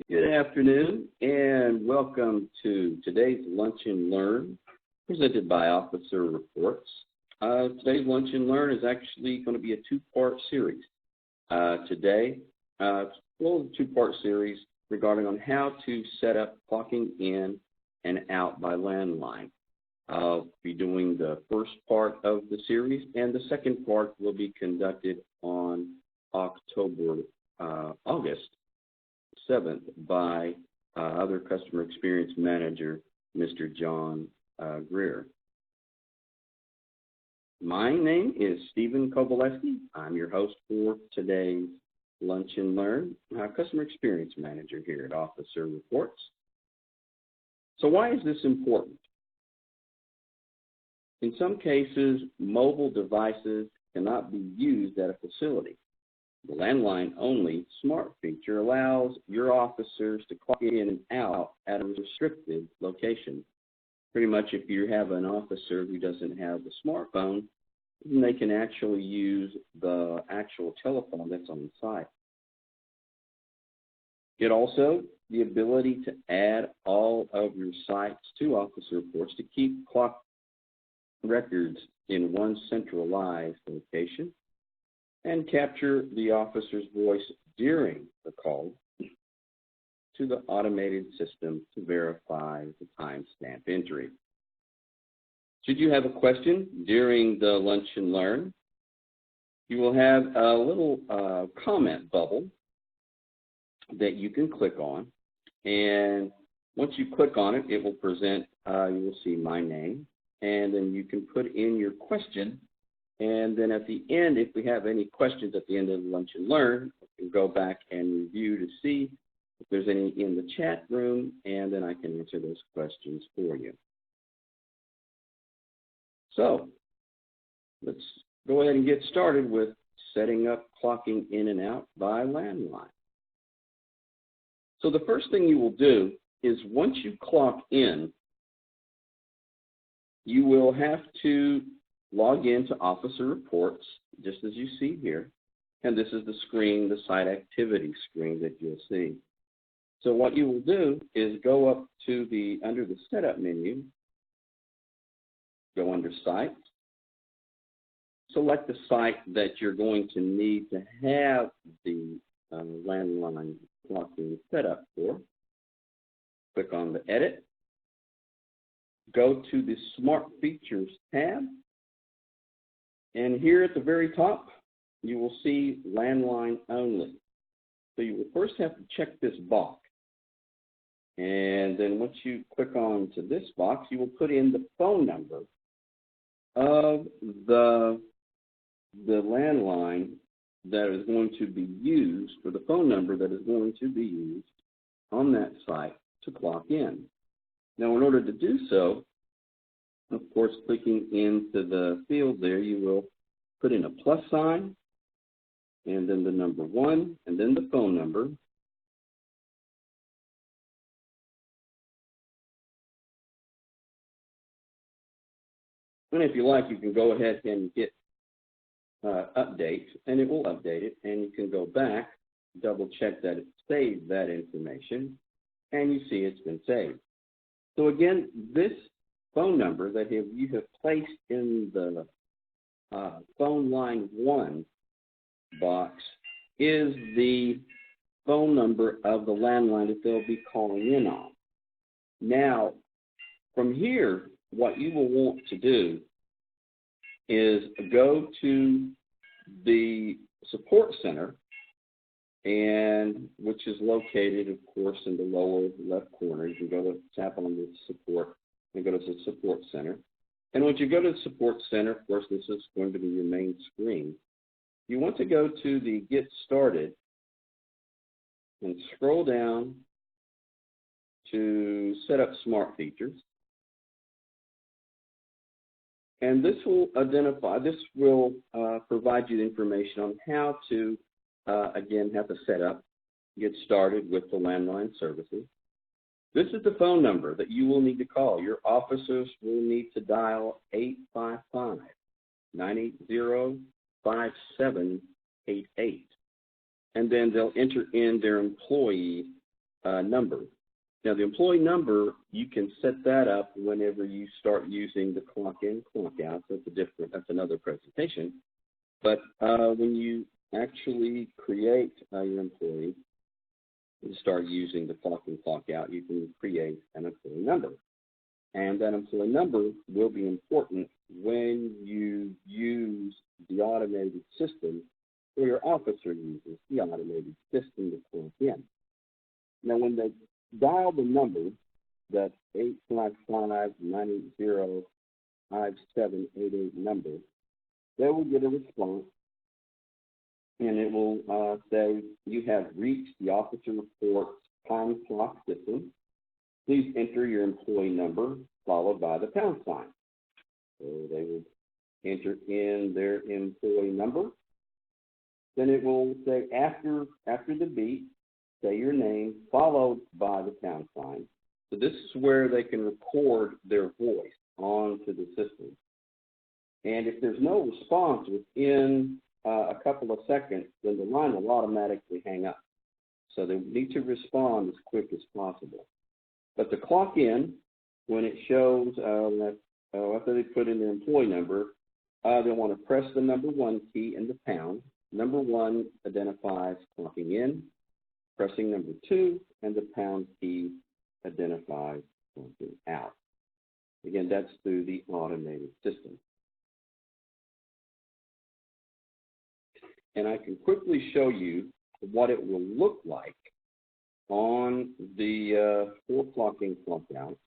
Good afternoon, and welcome to today's Lunch and Learn, presented by Officer Reports. Today's Lunch and Learn is actually going to be a two-part series. Today, a two-part series regarding on how to set up clocking in and out by landline. I'll be doing the first part of the series, and the second part will be conducted on August 7th by other customer experience manager, Mr. John Greer. My name is Stephen Kowaleski. I'm your host for today's Lunch and Learn, customer experience manager here at Officer Reports. So why is this important? In some cases, mobile devices cannot be used at a facility. The landline-only smart feature allows your officers to clock in and out at a restricted location. Pretty much if you have an officer who doesn't have the smartphone, then they can actually use the actual telephone that's on the site. Get also the ability to add all of your sites to Officer Reports to keep clock records in one centralized location, and capture the officer's voice during the call to the automated system to verify the timestamp entry. Should you have a question during the Lunch and Learn, you will have a little comment bubble that you can click on, and once you click on it, it will present, you will see my name, and then you can put in your question. And then at the end, if we have any questions at the end of the Lunch and Learn, we can go back and review to see if there's any in the chat room, and then I can answer those questions for you. So let's go ahead and get started with setting up clocking in and out by landline. So the first thing you will do is once you clock in, you will have to log into Officer Reports, just as you see here. And this is the screen, the site activity screen that you'll see. So what you will do is go up to under the Setup menu, go under Site, select the site that you're going to need to have the landline clocking set up for. Click on the Edit. Go to the Smart Features tab. And here at the very top, you will see landline only. So you will first have to check this box. And then once you click on to this box, you will put in the phone number of the landline that is going to be used, or the phone number that is going to be used on that site to clock in. Now, in order to do so, of course, clicking into the field there, you will put in a plus sign, and then the number 1, and then the phone number. And if you like, you can go ahead and hit update, and it will update it, and you can go back, double check that it saved that information, and you see it's been saved. So again, this phone number that you have placed in the phone line 1 box is the phone number of the landline that they'll be calling in on. Now, from here, what you will want to do is go to the support center, and which is located, of course, in the lower left corner. You can go to tap on the support and go to the support center. And once you go to the support center, of course, this is going to be your main screen. You want to go to the Get Started and scroll down to Set Up Smart Features. And this will provide you the information on how to, again, how to set up, get started with the landline services. This is the phone number that you will need to call. Your officers will need to dial 855-980-5788. And then they'll enter in their employee number. Now, the employee number, you can set that up whenever you start using the clock in, clock out. That's another presentation. But when you actually create your employee and start using the clock in, clock out, you can create an employee number. And that employee number will be important when you use the automated system or your officer uses the automated system to clock in. Now, when they dial the number, that 855-980-5788 number, they will get a response, and it will say, you have reached the Officer Reports time clock system. Please enter your employee number followed by the pound sign. So they will enter in their employee number. Then it will say after the beep, say your name followed by the pound sign. So this is where they can record their voice onto the system. And if there's no response within a couple of seconds, then the line will automatically hang up. So they need to respond as quick as possible. But to clock in, when it shows that after they put in their employee number, they want to press the number 1 key and the pound. Number 1 identifies clocking in. Pressing number 2 and the pound key identifies clocking out. Again, that's through the automated system. And I can quickly show you what it will look like on the 4 clock in, clock out.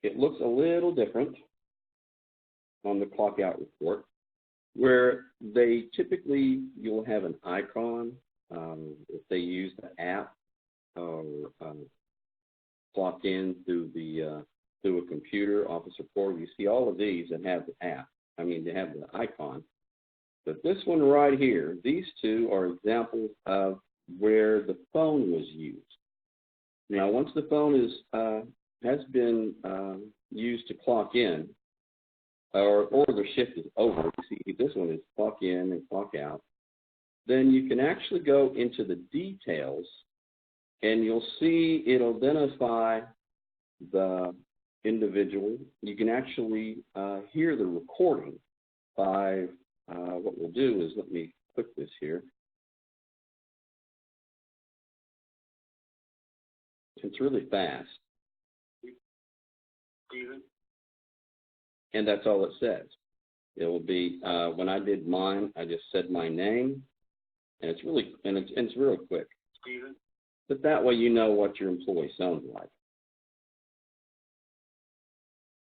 It looks a little different on the clock out report, where they typically, you'll have an icon if they use the app or clock in through a computer, Office Report. You see all of these that have the app. I mean, they have the icon. But this one right here, these two are examples of where the phone was used. Now, once the phone has been used to clock in, or the shift is over, you see this one is clock in and clock out, then you can actually go into the details and you'll see it'll identify the individual. You can actually hear the recording by what we'll do is, let me click this here. It's really fast. And that's all it says. It will be, when I did mine, I just said my name, and it's really quick. But that way you know what your employee sounds like.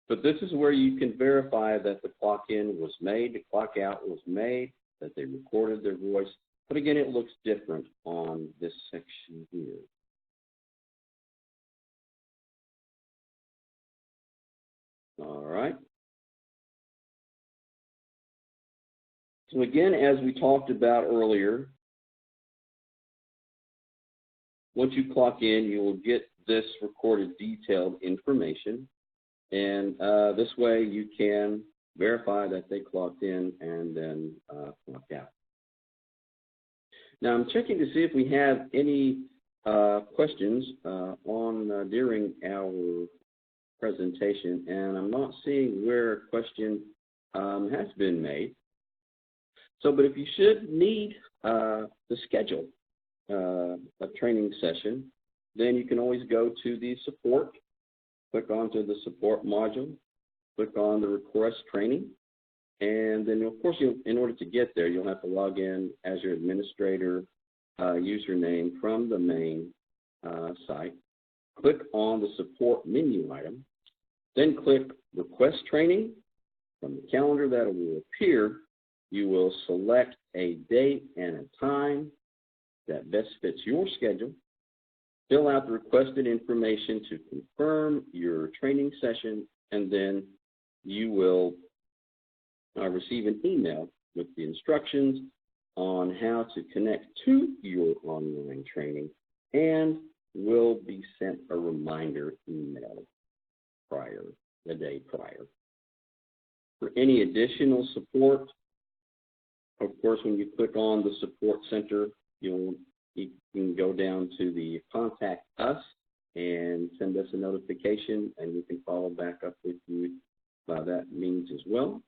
But this is where you can verify that the clock in was made, the clock out was made, that they recorded their voice. But again, it looks different on this section here. All right. So again, as we talked about earlier, once you clock in, you will get this recorded detailed information. And this way you can verify that they clocked in and then clock out. Now I'm checking to see if we have any questions during our presentation, and I'm not seeing where a question has been made. So, but if you should need to schedule a training session, then you can always go to the support, click onto the support module, click on the request training, and then of course in order to get there, you'll have to log in as your administrator username from the main site. Click on the support menu item, then click request training. From the calendar that will appear, you will select a date and a time that best fits your schedule. Fill out the requested information to confirm your training session, and then you will receive an email with the instructions on how to connect to your online training, and will be sent a reminder email the day prior. For any additional support, of course, when you click on the Support Center, you can go down to the Contact Us and send us a notification, and we can follow back up with you by that means as well.